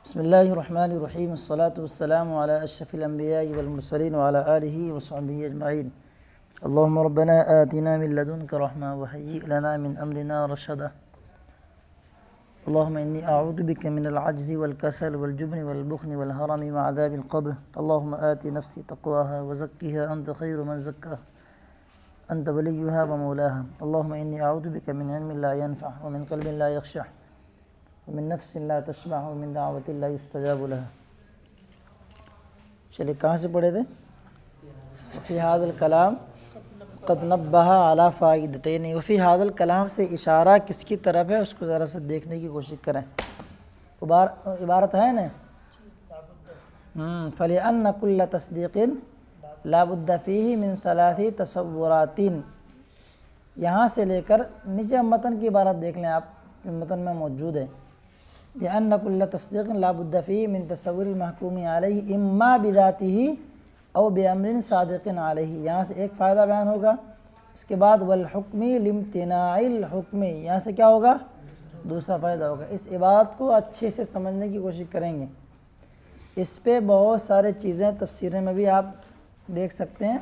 بسم اللہ الرحمن الرحیم الصلاۃ والسلام علی اشرف الانبیاء والمرسلین وعلی آلہ وصحبہ اجمعین اللہم ربنا آتنا من لدنک رحمہ وہیئ لنا من امرنا رشدا اللہم انی اعوذ بک من العجز والکسل والجبن والبخل والحرم وعذاب القبر اللہم آت نفسی تقواها وزکیها انت خیر من زکاها انت ولیها ومولاها اللہم انی اعوذ بک من علم لا ينفع ومن قلب لا يخشع ومن نفس لا تشبع ومن دعوت لا يستجاب لها۔ چلے کہاں سے پڑھے تھے؟ وفی هذا الکلام قد نبہ علی فائدتین۔ وفی هذا الکلام سے اشارہ کس کی طرف ہے اس کو ذرا سے دیکھنے کی کوشش کریں۔ عبارت ہے نا فَلِأَنَّ كُلَّ تَصْدِيقٍ لَا بُدَّ فِيهِ مِن ثَلَاثِ تَصَوُّرَاتٍ۔ یہاں سے لے کر نیچے متن کی عبارت دیکھ لیں آپ، متن میں موجود ہے۔ لأن كل تصديق لا بد فيه من تصور المحكوم عليه اما بذاته او بأمر صادق عليه۔ یہاں سے ایک فائدہ بیان ہوگا، اس کے بعد والحکم لامتناع الحکم، یہاں سے کیا ہوگا؟ دوسرا فائدہ ہوگا۔ اس عبارت کو اچھے سے سمجھنے کی کوشش کریں گے، اس پہ بہت سارے چیزیں تفسیریں میں بھی آپ دیکھ سکتے ہیں،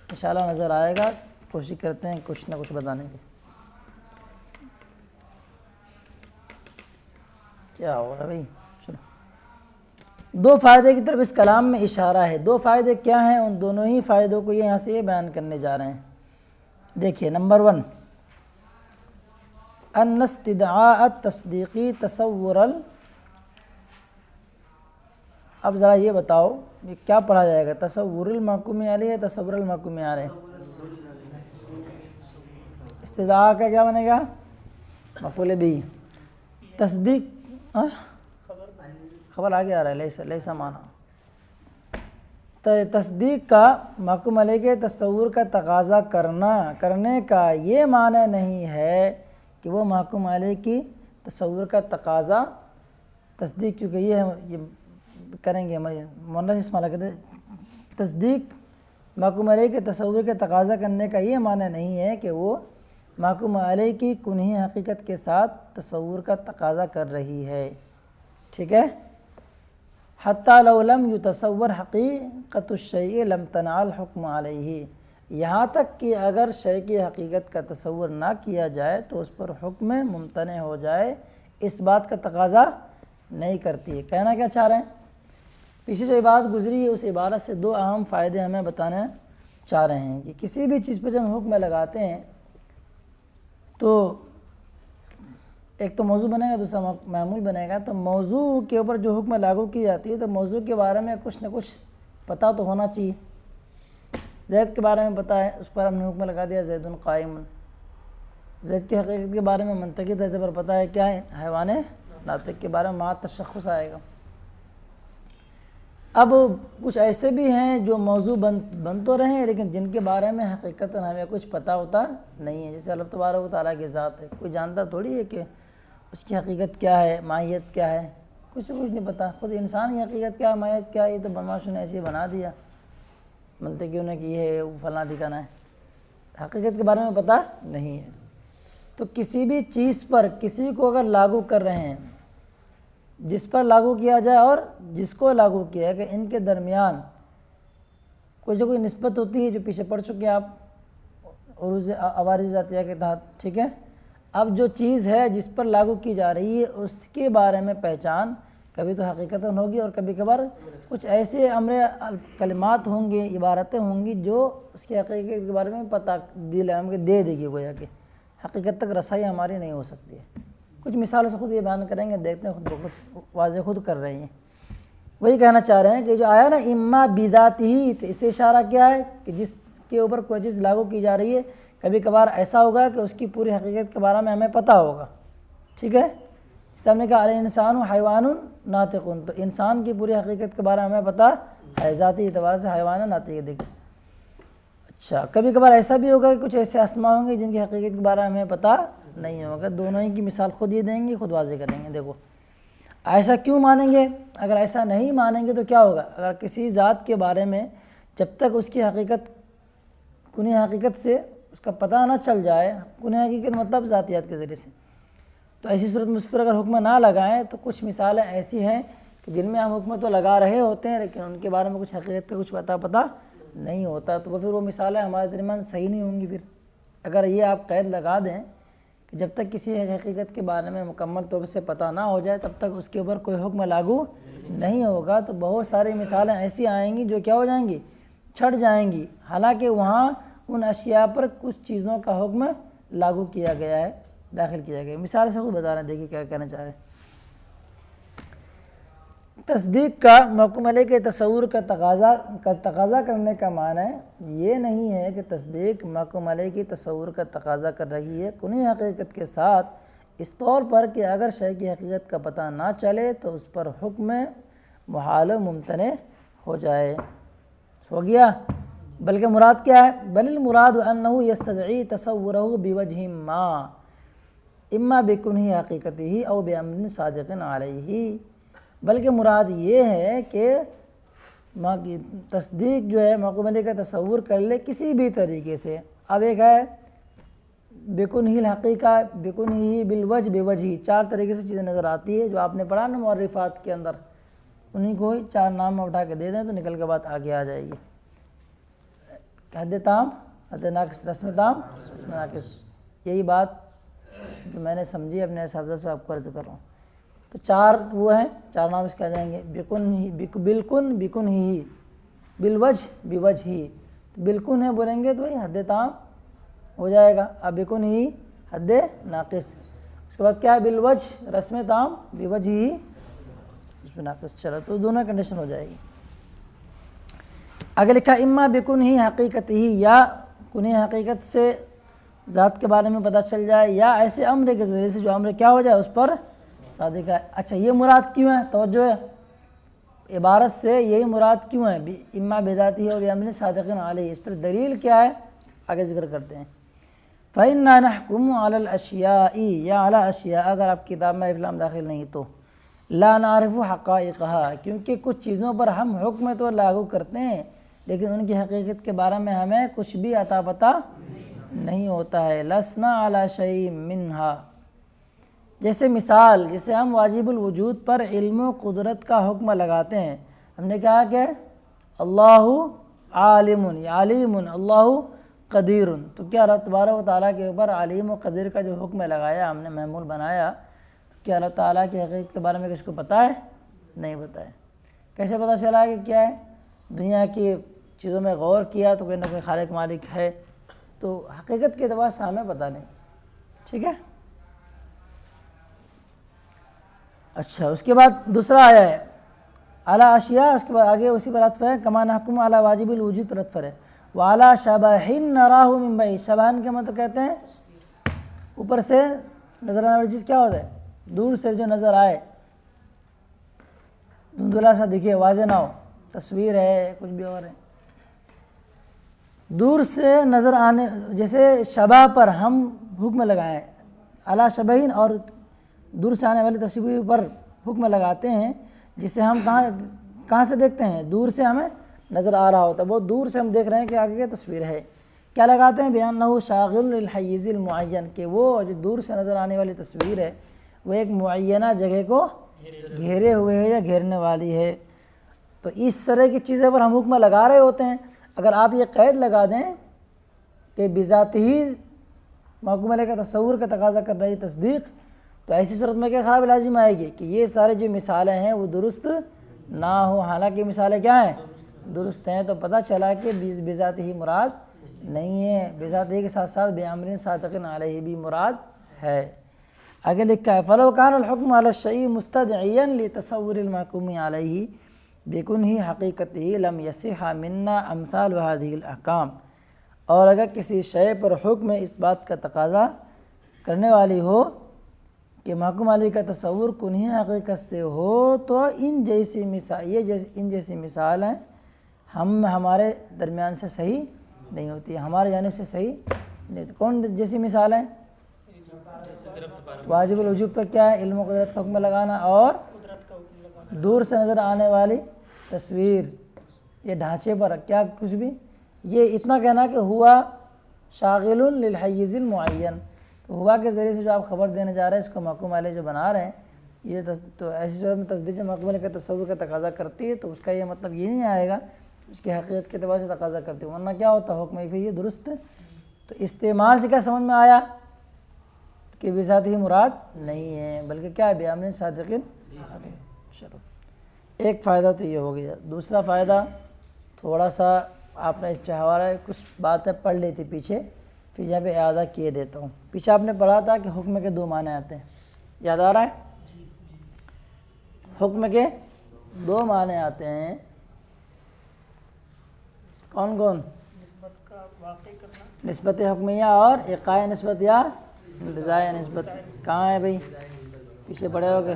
انشاءاللہ نظر آئے گا۔ کوشش کرتے ہیں کچھ نہ کچھ بتانے کی۔ کیا ہو رہا ہے بھائی؟ چلو، دو فائدے کی طرف اس کلام میں اشارہ ہے۔ دو فائدے کیا ہیں؟ ان دونوں ہی فائدوں کو یہاں سے بیان کرنے جا رہے ہیں۔ دیکھیے نمبر 1، ان استدعاء التصدیقی تصور اب ذرا یہ بتاؤ یہ کیا پڑھا جائے گا؟ تصور المحکوم علیہ یا تصور المحکوم علیہ؟ استدعاء کا کیا بنے گا؟ مفعول بھی۔ تصدیق خبر آگے آ رہا ہے، لیسا معنی۔ تصدیق کا محکوم علیہ کے تصور کا تقاضا کرنے کا یہ معنی نہیں ہے کہ وہ محکوم علیہ کی تصور کا تقاضا تصدیق، کیونکہ یہ کریں گے مؤنث اسم اعلیٰ کہتے ہیں۔ تصدیق محکوم علیہ کے تصور کے تقاضا کرنے کا یہ معنی نہیں ہے کہ وہ محکوم علیہ کی کنہی حقیقت کے ساتھ تصور کا تقاضا کر رہی ہے، ٹھیک ہے؟ حتیٰ لو لم یتصور حقیقت الشیء لامتنع الحکم علیہ، یہاں تک کہ اگر شے کی حقیقت کا تصور نہ کیا جائے تو اس پر حکم ممتنع ہو جائے، اس بات کا تقاضا نہیں کرتی ہے۔ کہنا کیا چاہ رہے ہیں؟ پیچھے جو عبارت گزری ہے اس عبارت سے دو اہم فائدے ہمیں بتانا چاہ رہے ہیں کہ کسی بھی چیز پہ جب ہم حکم لگاتے ہیں تو ایک تو موضوع بنے گا، دوسرا معمول بنے گا۔ تو موضوع کے اوپر جو حکم لاگو کی جاتی ہے تو موضوع کے بارے میں کچھ نہ کچھ پتہ تو ہونا چاہیے۔ زید کے بارے میں پتہ ہے، اس پر ہم نے حکم لگا دیا زید قائم۔ زید کی حقیقت کے بارے میں منطقی طرز پر پتہ ہے کیا ہے؟ حیوان ناطق کے بارے میں مع تشخص آئے گا۔ اب کچھ ایسے بھی ہیں جو موضوع بن تو رہے ہیں لیکن جن کے بارے میں حقیقت ہمیں کچھ پتہ ہوتا نہیں ہے، جیسے اللہ تبارک و تعالیٰ کی ذات ہے، کوئی جانتا تھوڑی ہے کہ اس کی حقیقت کیا ہے، ماہیت کیا ہے، کچھ سے کچھ نہیں پتہ۔ خود انسان کی حقیقت کیا ہے، ماہیت کیا ہے، یہ تو بدماشوں نے ایسے ہی بنا دیا، منطقیوں نے کی ہے، وہ فلاں ٹھکانا ہے، حقیقت کے بارے میں پتہ نہیں ہے۔ تو کسی بھی چیز پر کسی کو اگر لاگو کر رہے ہیں، جس پر لاگو کیا جائے اور جس کو لاگو کیا ہے، کہ ان کے درمیان کوئی نسبت ہوتی ہے جو پیچھے پڑ چکے آپ عروض عوارض ذاتیہ کے تحت، ٹھیک ہے؟ اب جو چیز ہے جس پر لاگو کی جا رہی ہے اس کے بارے میں پہچان کبھی تو حقیقتاً ہوگی اور کبھی کبھار کچھ ایسے امر کلمات ہوں گے، عبارتیں ہوں گی جو اس کی حقیقت کے بارے میں پتہ دے دے گی، گویا کہ حقیقت تک رسائی ہماری نہیں ہو سکتی ہے۔ کچھ مثالوں سے خود یہ بیان کریں گے، دیکھتے ہیں خود بخود واضح خود کر رہی ہیں۔ وہی کہنا چاہ رہے ہیں کہ جو آیا نا اما بذاتہ، تو اسے اشارہ کیا ہے کہ جس کے اوپر کوئی چیز لاگو کی جا رہی ہے کبھی کبھار ایسا ہوگا کہ اس کی پوری حقیقت کے بارے میں ہمیں پتہ ہوگا، ٹھیک ہے؟ اس ہم نے کہا الانسان حیوان ناطق، تو انسان کی پوری حقیقت کے بارے میں ہمیں پتہ ہے، ذاتی اعتبار سے حیوان ناطق۔ دیکھیں اچھا، کبھی کبھار ایسا بھی ہوگا کہ کچھ ایسے اسماء ہوں گے جن کی حقیقت کے بارے میں ہمیں پتہ نہیں ہوگا۔ دونوں ہی کی مثال خود ہی دیں گے، خود واضح کریں گے۔ دیکھو ایسا کیوں مانیں گے؟ اگر ایسا نہیں مانیں گے تو کیا ہوگا؟ اگر کسی ذات کے بارے میں جب تک اس کی حقیقت کنی حقیقت سے اس کا پتہ نہ چل جائے، کنی حقیقت مطلب ذاتیات کے ذریعے سے، تو ایسی صورت میں اس پر اگر حکم نہ لگائیں تو کچھ مثالیں ایسی ہیں کہ جن میں ہم حکم تو لگا رہے ہوتے ہیں لیکن ان کے بارے میں کچھ حقیقت کا کچھ پتہ نہیں ہوتا، تو پھر وہ مثالیں ہمارے درمیان صحیح نہیں ہوں گی۔ پھر اگر یہ آپ قید لگا دیں کہ جب تک کسی حقیقت کے بارے میں مکمل طور سے پتہ نہ ہو جائے تب تک اس کے اوپر کوئی حکم لاگو نہیں ہوگا، تو بہت ساری مثالیں ایسی آئیں گی جو کیا ہو جائیں گی، چھٹ جائیں گی، حالانکہ وہاں ان اشیاء پر کچھ چیزوں کا حکم لاگو کیا گیا ہے، داخل کیا گیا ہے۔ مثال سے خود بتا رہے ہیں، دیکھیے کیا کہنا چاہ رہے ہیں۔ تصدیق کا محکوم علیہ کے تصور کا تقاضا کرنے کا معنی یہ نہیں ہے کہ تصدیق محکوم علیہ کی تصور کا تقاضا کر رہی ہے کنی حقیقت کے ساتھ، اس طور پر کہ اگر شے کی حقیقت کا پتہ نہ چلے تو اس پر حکم محال و ممتنع ہو جائے۔ ہو گیا؟ بلکہ مراد کیا ہے؟ بل المراد انہ یستدعی تصورہ بوجہ ما اما بکنہ حقیقتہ او بامر صادق علیہ، بلکہ مراد یہ ہے کہ تصدیق جو ہے محکوم علیہ کا تصور کر لے کسی بھی طریقے سے۔ اب ایک ہے بکنہ الحقیقہ، بکنہ بالوجہ، بوجہ، چار طریقے سے چیزیں نظر آتی ہے جو آپ نے پڑھا نا معرفات کے اندر، انہیں کو چار نام میں اٹھا کے دے دیں تو نکل کے بات آگے آ جائے گی۔ حد تام، حد ناقص، رسم تام، رسم ناقص، یہی بات جو میں نے سمجھی اپنے اساتذہ سے آپ کو عرض کر رہا ہوں۔ تو چار وہ ہیں، چار نام اس کے آ جائیں گے، بالکن، بکن ہی، بالوجہ، بوجہ ہی۔ بالکن ہے بولیں گے تو وہی حد تام ہو جائے گا، اب بکن ہی حد ناقص، اس کے بعد کیا ہے بالوجہ رسم تام، بوجہ ہی رسم ناقص۔ چلو تو دونوں کنڈیشن ہو جائے گی۔ آگے لکھا اما بکن ہی حقیقت ہی، یا کنی حقیقت سے ذات کے بارے میں پتہ چل جائے، یا ایسے امر کے ذریعے سے جو امر کیا ہو جائے اس پر صادق ہے۔ اچھا یہ مراد کیوں ہے؟ توجہ ہے، عبارت سے یہی مراد کیوں ہے؟ اما بذاتہ و بامر صادق علیہ، اس پر دلیل کیا ہے آگے ذکر کرتے ہیں۔ فإنا نحکم علی الاشیاء یا علی اشیاء، اگر آپ کتاب میں افلام داخل نہیں تو لا نعرف حقائقہا، کیونکہ کچھ چیزوں پر ہم حکم تو لاگو کرتے ہیں لیکن ان کی حقیقت کے بارے میں ہمیں کچھ بھی عطا پتہ نہیں ہوتا ہے۔ لسنا علی شیء منہا، جیسے مثال، جیسے ہم واجب الوجود پر علم و قدرت کا حکم لگاتے ہیں، ہم نے کہا کہ اللہ عالم، علیم، اللہ قدیر، تو کیا اللہ تبارک و تعالیٰ کے اوپر علیم و قدیر کا جو حکم لگایا ہم نے محمول بنایا، کیا اللہ تعالیٰ کی حقیقت کے بارے میں کس کو پتہ ہے؟ نہیں پتہ ہے۔ کیسے پتہ چلا کہ کیا ہے؟ دنیا کی چیزوں میں غور کیا تو کوئی نہ کوئی خالق مالک ہے، تو حقیقت کے اعتبار سے ہمیں پتہ نہیں، ٹھیک ہے۔ اچھا اس کے بعد دوسرا آیا ہے اعلیٰ اشیاء، اس کے بعد آگے اسی پر عطف ہے، کما نحکم علی واجب الوجود پر عطف ہے، وعلی شبح نراہ من بعید، شبحن کے مطلب کہتے ہیں اوپر سے نظر آنے والی چیز کیا ہوتا ہے؟ دور سے جو نظر آئے، دھندلا سا دکھے، واضح نہ ہو، تصویر ہے کچھ بھی اور ہے، دور سے نظر آنے، جیسے شبح پر ہم حکم لگائیں اعلیٰ شبحین، اور دور سے آنے والی تصویر پر حکم لگاتے ہیں، جسے ہم کہاں سے دیکھتے ہیں؟ دور سے ہمیں نظر آ رہا ہوتا ہے، بہت دور سے ہم دیکھ رہے ہیں کہ آگے کیا تصویر ہے، کیا لگاتے ہیں؟ بِأَنَّهُ شاغل للحیز المعین، کہ وہ جو دور سے نظر آنے والی تصویر ہے وہ ایک معینہ جگہ کو گھیرے ہوئے ہے یا گھیرنے والی ہے۔ تو اس طرح کی چیزیں پر ہم حکم لگا رہے ہوتے ہیں، اگر آپ یہ قید لگا دیں کہ بذات ہی محکوم علیہ کا تصور کا تقاضا کر رہی تصدیق، تو ایسی صورت میں کیا خراب لازم آئے گی کہ یہ سارے جو مثالیں ہیں وہ درست نہ ہو، حالانکہ مثالیں کیا ہیں؟ درست ہیں، تو پتہ چلا کہ بذات ہی مراد نہیں ہے، بذات ہی کے ساتھ ساتھ بامر صادق علیہ بھی مراد ہے۔ آگے لکھا ہے فلو کان الحکم علی الشیء مستدعیا لتصور المحکوم علیہ بکنہ حقیقتہ لم یصح منا امثال هذه الاحکام، اور اگر کسی شے پر حکم اس بات کا تقاضا کرنے والی ہو کہ محکوم علیہ کا تصور کنہی حقیقت سے ہو، تو ان جیسی مثال ہیں ہمارے درمیان سے صحیح نہیں ہوتی، ہمارے جانب سے صحیح نہیں ہوتی۔ کون جیسی مثال ہیں؟ واجب الوجوب پر کیا ہے؟ علم و قدرت کا حکم لگانا، اور دور سے نظر آنے والی تصویر، یہ ڈھانچے پر کیا کچھ بھی، یہ اتنا کہنا کہ ہوا شاغل للحیز المعین، تو ہوا کے ذریعے سے جو آپ خبر دینے جا رہے ہیں اس کو محکوم علیہ جو بنا رہے ہیں یہ تو ایسی صورت میں تصدیق مقبول کے تصور کا تقاضا کرتی ہے، تو اس کا یہ مطلب یہ نہیں آئے گا اس کی حقیقت کے اعتبار سے تقاضا کرتی ہے، ورنہ کیا ہوتا حکم ہے پھر یہ درست ہے۔ تو استعمال سے کیا سمجھ میں آیا کہ بذات ہی مراد نہیں ہے، بلکہ کیا ہے بیامن صادقین۔ چلو ایک فائدہ تو یہ ہو گیا۔ دوسرا فائدہ تھوڑا سا آپ نے اس پہ حوالہ کچھ باتیں پڑھ لی تھی پیچھے، پھر یہاں پہ اعادہ کیے دیتا ہوں۔ پیچھے آپ نے پڑھا تھا کہ حکم کے دو معنی آتے ہیں، یاد آ رہا ہے؟ حکم کے دو معنی آتے ہیں، کون کون؟ نسبت حکمیہ اور اقاء نسبت یا انتزاع نسبت۔ کہاں ہے بھائی؟ پیچھے پڑے ہو گئے؟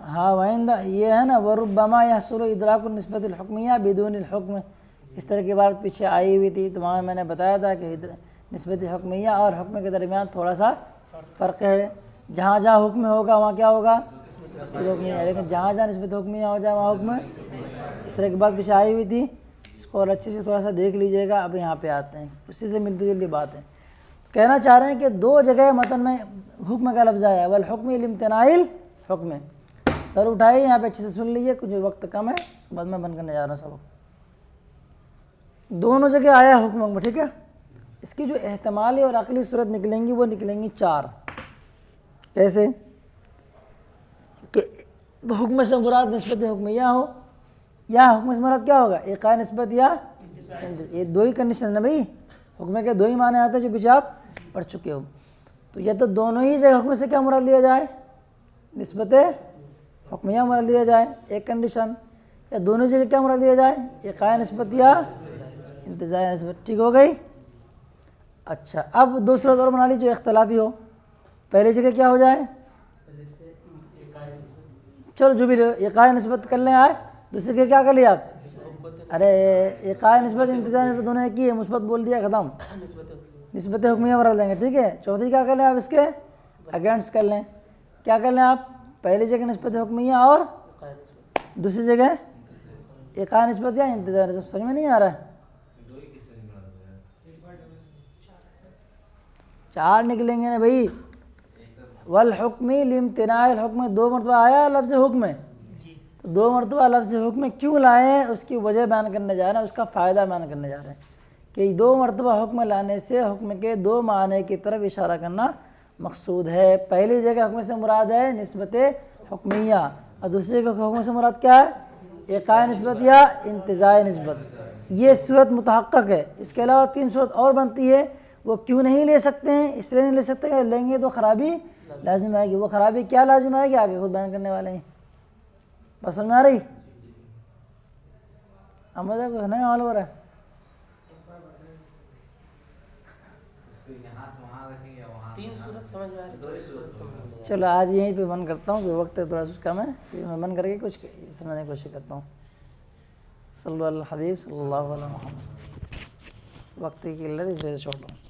ہاں وائندہ یہ ہے نا، وربما یحصل ادراک النسبت الحکمیہ بدون الحکم، اس طرح کی بات پیچھے آئی ہوئی تھی، تو وہاں میں نے بتایا تھا کہ نسبت حکمیہ اور حکم کے درمیان تھوڑا سا فرق ہے، جہاں جہاں حکم ہوگا وہاں کیا ہوگا نسبت حکمیہ، لیکن جہاں جہاں نسبت حکمیہ ہو جائے وہاں حکم، اس طرح کی بات پیچھے آئی ہوئی تھی، اس کو اور اچھے سے تھوڑا سا دیکھ لیجئے گا۔ اب یہاں پہ آتے ہیں، اسی سے ملتی جلتی بات ہے، کہنا چاہ رہے ہیں کہ دو جگہ متن میں حکم کا لفظ آیا ہے، والحکم لامتناع الحکم۔ سر اٹھائیے یہاں پہ اچھے سے سن لیجیے، کچھ وقت کم ہے، بعد میں بند کرنے جا رہا ہوں سبق۔ دونوں جگہ آیا حکم میں، ٹھیک ہے؟ اس کی جو احتمالی اور عقلی صورت نکلیں گی وہ نکلیں گی چار۔ کیسے؟ کہ حکم سے مراد نسبت حکمیہ ہو، یا حکم سے مراد کیا ہوگا اقاء نسبت یا، یہ دو ہی کنڈیشن ہے بھائی، حکم کے دو ہی معنی آتے ہیں جو پیچھے آپ پڑھ چکے ہو۔ تو یا تو دونوں ہی جگہ حکم سے کیا مراد لیا جائے نسبت حکمیہ مراد لیا جائے ایک کنڈیشن، یا دونوں جگہ کیا مراد لیا جائے اقاء نسبت یا انتزاع نسبت۔ ٹھیک ہو گئی؟ اچھا اب دو صورت اور بنا لی جو اختلافی ہو۔ پہلی جگہ کیا ہو جائے، چلو جو بھی اقاء نسبت کر لیں آئے، دوسری جگہ کیا کر لیا آپ، ارے اقاء نسبت انتزاع نسبت دونوں ایک ہی ہے، مثبت بول دیا ختم، نسبت حکمیہ مراد لیں گے، ٹھیک ہے؟ چوتھی کیا کر لیں آپ اس کے اگینسٹ کر لیں، کیا کر لیں آپ پہلی جگہ نسبت حکمیہ اور دوسری جگہ اقاء نسبت یا انتزاع نسبت۔ سمجھ میں نہیں آ رہا ہے؟ چار نکلیں گے نا بھائی، والحکم لامتناع الحکم، دو مرتبہ آیا لفظ حکم، تو دو مرتبہ لفظ حکم کیوں لائے ہیں اس کی وجہ بیان کرنے جا رہے ہیں، اس کا فائدہ بیان کرنے جا رہے ہیں کہ دو مرتبہ حکم لانے سے حکم کے دو معنی کی طرف اشارہ کرنا مقصود ہے۔ پہلی جگہ حکم سے مراد ہے نسبت حکمیہ، اور دوسری جگہ حکم سے مراد کیا ہے اقاء نسبت یا انتزاع نسبت۔ یہ صورت متحقق ہے، اس کے علاوہ تین صورت اور بنتی ہے، وہ کیوں نہیں لے سکتے ہیں؟ اس لیے نہیں لے سکتے کہ لیں گے تو خرابی لازم آئے گی، وہ خرابی کیا لازم آئے گی آگے خود بیان کرنے والے ہیں۔ بس سمجھ میں آ رہی؟ احمد ہے کوئی نیا حال ہو رہا ہے؟ چلو آج یہیں پہ بند کرتا ہوں، وقت تھوڑا سا کم ہے، پھر میں بند کر کے کچھ سمجھنے کی کوشش کرتا ہوں۔ صلی اللہ علیہ الحبیب صلی اللہ علیہ محمد۔ وقت کی قلت اس وجہ سے چھوڑ رہا ہوں۔